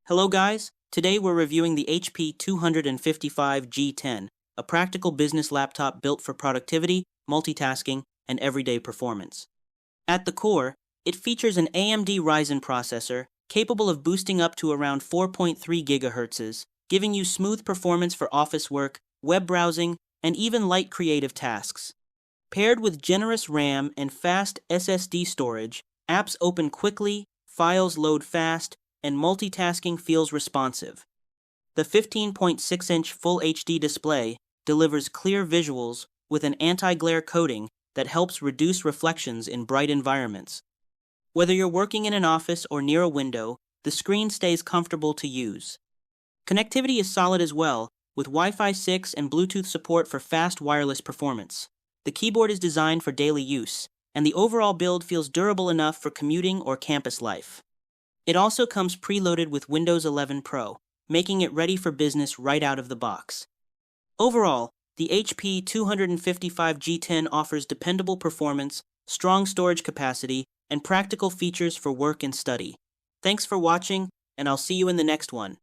Hello guys, today we're reviewing the HP 255 G10, a practical business laptop built for productivity, multitasking, and everyday performance. At the core, it features an AMD Ryzen processor capable of boosting up to around 4.3 GHz, giving you smooth performance for office work, web browsing, and even light creative tasks. Paired with generous RAM and fast SSD storage, apps open quickly, files load fast, and multitasking feels responsive. The 15.6-inch Full HD display delivers clear visuals with an anti-glare coating that helps reduce reflections in bright environments. Whether you're working in an office or near a window, the screen stays comfortable to use. Connectivity is solid as well, with Wi-Fi 6 and Bluetooth support for fast wireless performance. The keyboard is designed for daily use, and the overall build feels durable enough for commuting or campus life. It also comes preloaded with Windows 11 Pro, making it ready for business right out of the box. Overall, the HP 255 G10 offers dependable performance, strong storage capacity, and practical features for work and study. Thanks for watching, and I'll see you in the next one.